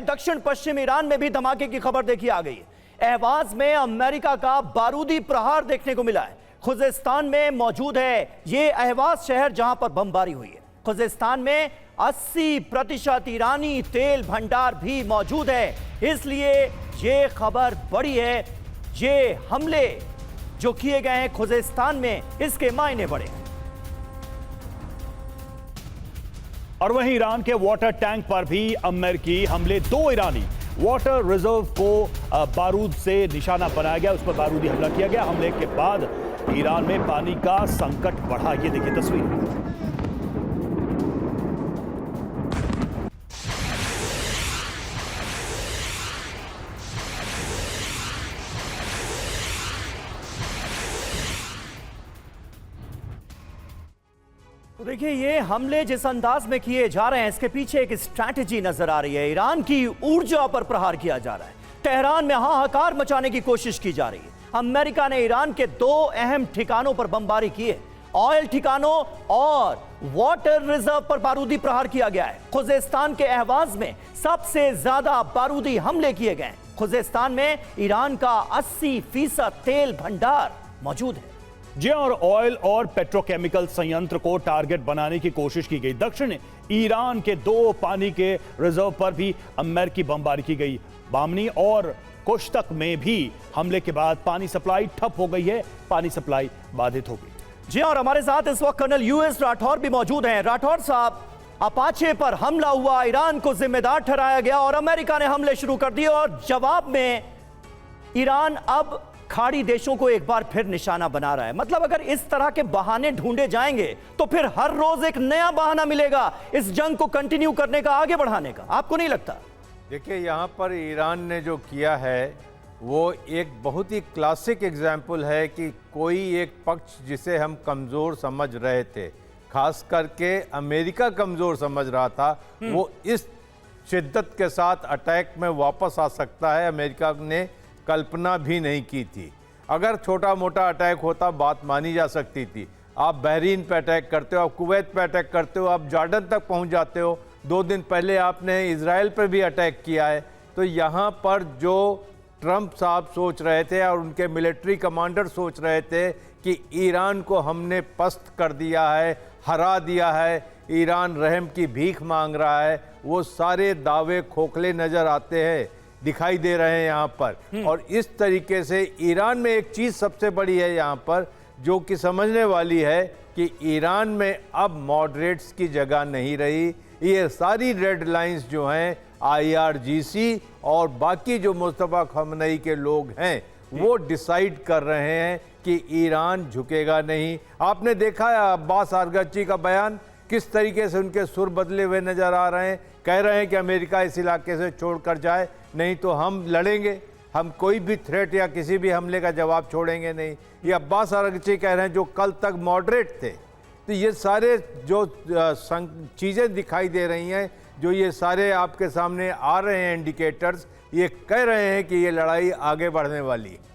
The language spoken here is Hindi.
दक्षिण पश्चिम ईरान में भी धमाके की खबर देखी आ गई है। अहवाज में अमेरिका का बारूदी प्रहार देखने को मिला है। खुजेस्तान में मौजूद है ये अहवाज शहर जहां पर बमबारी हुई है। खुजेस्तान में 80% ईरानी तेल भंडार भी मौजूद है, इसलिए ये खबर बड़ी है। ये हमले जो किए गए हैं खुजेस्तान में, इसके मायने बड़े हैं। और वहीं ईरान के वाटर टैंक पर भी अमेरिकी हमले। 2 ईरानी वाटर रिजर्व को बारूद से निशाना बनाया गया, उस पर बारूदी हमला किया गया। हमले के बाद ईरान में पानी का संकट बढ़ा। ये देखिए तस्वीर। तो देखिए, ये हमले जिस अंदाज में किए जा रहे हैं, इसके पीछे एक स्ट्रैटेजी नजर आ रही है। ईरान की ऊर्जा पर प्रहार किया जा रहा है। तेहरान में हाहाकार मचाने की कोशिश की जा रही है। अमेरिका ने ईरान के 2 अहम ठिकानों पर बमबारी की है। ऑयल ठिकानों और वाटर रिजर्व पर बारूदी प्रहार किया गया है। खुजेस्तान के अहवाज में सबसे ज्यादा बारूदी हमले किए गए। खुजेस्तान में ईरान का 80% तेल भंडार मौजूद है। जी, और ऑयल और पेट्रोकेमिकल संयंत्र को टारगेट बनाने की कोशिश की गई। दक्षिण ईरान के 2 पानी के रिजर्व पर भी अमेरिकी बमबारी की गई। बामनी और कुश्तक में भी हमले के बाद पानी सप्लाई ठप हो गई है, पानी सप्लाई बाधित हो गई। जी, और हमारे साथ इस वक्त कर्नल यूएस राठौर भी मौजूद हैं। राठौर साहब, अपाचे पर हमला हुआ, ईरान को जिम्मेदार ठहराया गया और अमेरिका ने हमले शुरू कर दिए, और जवाब में ईरान अब खाड़ी देशों को एक बार फिर निशाना बना रहा है। मतलब अगर इस तरह के बहाने ढूंढे जाएंगे तो फिर हर रोज एक नया बहाना मिलेगा इस जंग को कंटिन्यू करने का, आगे बढ़ाने का। आपको नहीं लगता? देखिए, यहाँ पर ईरान ने जो किया है वो एक बहुत ही क्लासिक एग्जाम्पल है कि कोई एक पक्ष जिसे हम कमज़ोर समझ रहे थे, खास करके अमेरिका कमज़ोर समझ रहा था, वो इस शिद्दत के साथ अटैक में वापस आ सकता है। अमेरिका ने कल्पना भी नहीं की थी। अगर छोटा मोटा अटैक होता बात मानी जा सकती थी। आप बहरीन पे अटैक करते हो, आप कुवैत पे अटैक करते हो, आप जॉर्डन तक पहुंच जाते हो। 2 दिन पहले आपने इजराइल पर भी अटैक किया है। तो यहाँ पर जो ट्रंप साहब सोच रहे थे और उनके मिलिट्री कमांडर सोच रहे थे कि ईरान को हमने पस्त कर दिया है, हरा दिया है, ईरान रहम की भीख मांग रहा है, वो सारे दावे खोखले नज़र आते हैं, दिखाई दे रहे हैं यहाँ पर। और इस तरीके से ईरान में एक चीज़ सबसे बड़ी है यहाँ पर जो कि समझने वाली है कि ईरान में अब मॉडरेट्स की जगह नहीं रही। ये सारी रेड लाइंस जो हैं, IRGC और बाकी जो मुस्तफा खमनई के लोग हैं, वो डिसाइड कर रहे हैं कि ईरान झुकेगा नहीं। आपने देखा है अब्बास आरगची का बयान, किस तरीके से उनके सुर बदले हुए नज़र आ रहे हैं। कह रहे हैं कि अमेरिका इस इलाके से छोड़कर जाए, नहीं तो हम लड़ेंगे, हम कोई भी थ्रेट या किसी भी हमले का जवाब छोड़ेंगे नहीं। ये अब्बास आरगची कह रहे हैं जो कल तक मॉडरेट थे। तो ये सारे जो चीज़ें दिखाई दे रही हैं, जो ये सारे आपके सामने आ रहे हैं इंडिकेटर्स, ये कह रहे हैं कि ये लड़ाई आगे बढ़ने वाली है।